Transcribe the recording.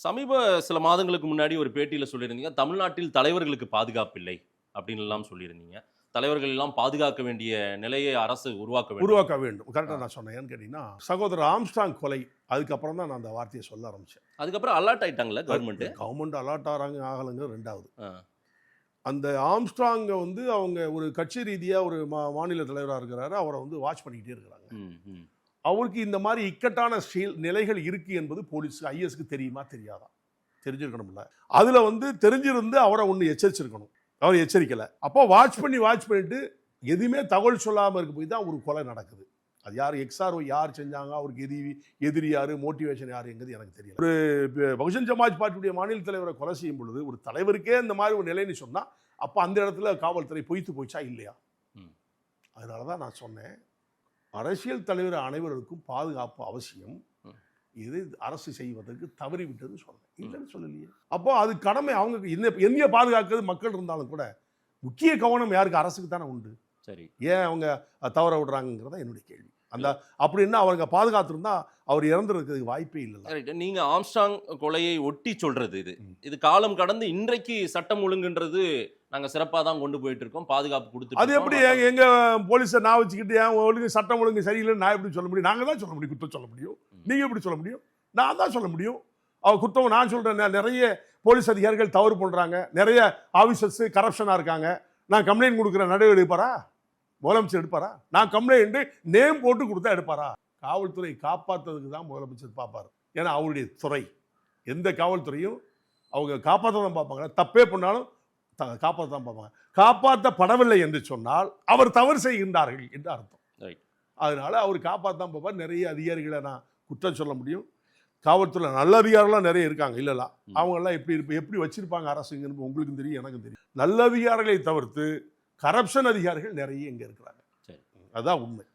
சமீப சில மாதங்களுக்கு முன்னாடி ஒரு பேட்டியில சொல்லியிருந்தீங்க, தமிழ்நாட்டில் தலைவர்களுக்கு பாதுகாப்பு இல்லை அப்படின்னு எல்லாம் சொல்லியிருந்தீங்க. தலைவர்கள் எல்லாம் பாதுகாக்க வேண்டிய நிலையை அரசு உருவாக்க வேண்டும். உருவாக்க வேண்டும். கரெக்டாக நான் சொன்னேன். ஏன்னு கேட்டிங்கன்னா, சகோதரர் ஆம்ஸ்ட்ராங் கொலை அதுக்கப்புறம் தான் நான் அந்த வார்த்தையை சொல்ல ஆரம்பித்தேன். அதுக்கப்புறம் அலர்ட் ஆயிட்டாங்களே கவர்மெண்ட். கவர்மெண்ட் அலர்ட் ஆகிறாங்க ஆகலைங்க ரெண்டாவது. ஆ. அந்த ஆம்ஸ்ட்ராங்கை வந்து அவங்க ஒரு கட்சி ரீதியாக ஒரு மாநில தலைவராக இருக்கிறாரு. அவரை வந்து வாட்ச் பண்ணிக்கிட்டே இருக்கிறாங்க. அவருக்கு இந்த மாதிரி இக்கட்டான நிலைகள் இருக்குது என்பது போலீஸ் ஐஎஸ்க்கு தெரியுமா தெரியாதா? தெரிஞ்சிருக்கணும்ல. அதில் வந்து தெரிஞ்சிருந்து அவரை ஒன்று எச்சரிச்சிருக்கணும். அவர் எச்சரிக்கலை. அப்போ வாட்ச் பண்ணிட்டு எதுவுமே தகவல் சொல்லாமல் இருக்க போய் தான் ஒரு கொலை நடக்குது. அது யார் எக்ஸ்ஆர்ஓ யார் செஞ்சாங்க, அவருக்கு எதிரி யார், மோட்டிவேஷன் யாருங்கிறது எனக்கு தெரியும். ஒரு பகுஜன் சமாஜ் பார்ட்டியுடைய மாநில தலைவரை கொலை செய்யும் பொழுது ஒரு தலைவருக்கே இந்த மாதிரி ஒரு நிலைன்னு சொன்னால் அப்போ அந்த இடத்துல காவல்துறை பொய்த்து போச்சா இல்லையா? அதனால தான் நான் சொன்னேன், அரசியல் தலைவர் அனைவருக்கும் பாதுகாப்பு அவசியம். இது அரசு செய்வதற்கு தவறிவிட்டது சொன்னேன், இல்லைன்னு சொல்லலையே. அப்போ அது கடமை. அவங்க எங்கே பாதுகாக்கிறது மக்கள் இருந்தாலும் கூட முக்கிய கவனம் யாருக்கு? அரசுக்கு தானே உண்டு. சரி, ஏன் அவங்க தவற விடுறாங்கிறதா என்னுடைய கேள்வி. அந்த அப்படின்னா அவங்க பாதுகாத்திருந்தா அவர் இறந்துறதுக்கு வாய்ப்பே இல்லை. நீங்க ஆம்ஸ்ட்ராங் கொலையை ஒட்டி சொல்றது இது காலம் கடந்து இன்றைக்கு சட்டம் ஒழுங்குன்றது நாங்க சிறப்பாக தான் கொண்டு போயிட்டு இருக்கோம், பாதுகாப்பு கொடுத்து. அது எப்படி எங்க போலீஸை நான் வச்சுக்கிட்டு ஏன் ஒழுங்கு சட்டம் ஒழுங்கு சரியில்லைன்னு நான் எப்படி சொல்ல முடியும்? நாங்கள் தான் சொல்ல முடியும், குற்றம் சொல்ல முடியும். நீங்க எப்படி சொல்ல முடியும்? நான் தான் சொல்ல முடியும். அவர் குற்றம் நான் சொல்றேன். நிறைய போலீஸ் அதிகாரிகள் தவறு பண்றாங்க, நிறைய ஆஃபீஸர்ஸ் கரப்ஷனா இருக்காங்க. நான் கம்ப்ளைண்ட் கொடுக்குற நடவடிக்கை எடுப்பாரா? முதலமைச்சர் எடுப்பாரா? நான் கம்ப்ளைண்ட் நேம் போட்டு கொடுத்தா எடுப்பாரா? காவல்துறை காப்பாற்றுறதுக்கு தான் முதலமைச்சர் பார்ப்பார். ஏன்னா அவருடைய துறை. எந்த காவல்துறையும் அவங்க காப்பாற்ற தான் பார்ப்பாங்க. தப்பே பண்ணாலும் காப்பாற்ற தான் பார்ப்பாங்க. காப்பாற்றப்படவில்லை என்று சொன்னால் அவர் தவறு செய்கின்றார்கள் என்று அர்த்தம். அதனால அவர் காப்பாற்ற தான் பார்ப்பார். நிறைய அதிகாரிகளை நான் குற்றம் சொல்ல முடியும். காவல்துறை நல்ல அதிகாரிகள்லாம் நிறைய இருக்காங்க, இல்லைல்ல. அவங்கெல்லாம் எப்படி வச்சிருப்பாங்க அரசுங்கிறது உங்களுக்கும் தெரியும், எனக்கும் தெரியும். நல்ல அதிகாரிகளை தவிர்த்து கரப்ஷன் அதிகாரிகள் நிறைய இங்கே இருக்கிறாங்க. அதுதான் உண்மை.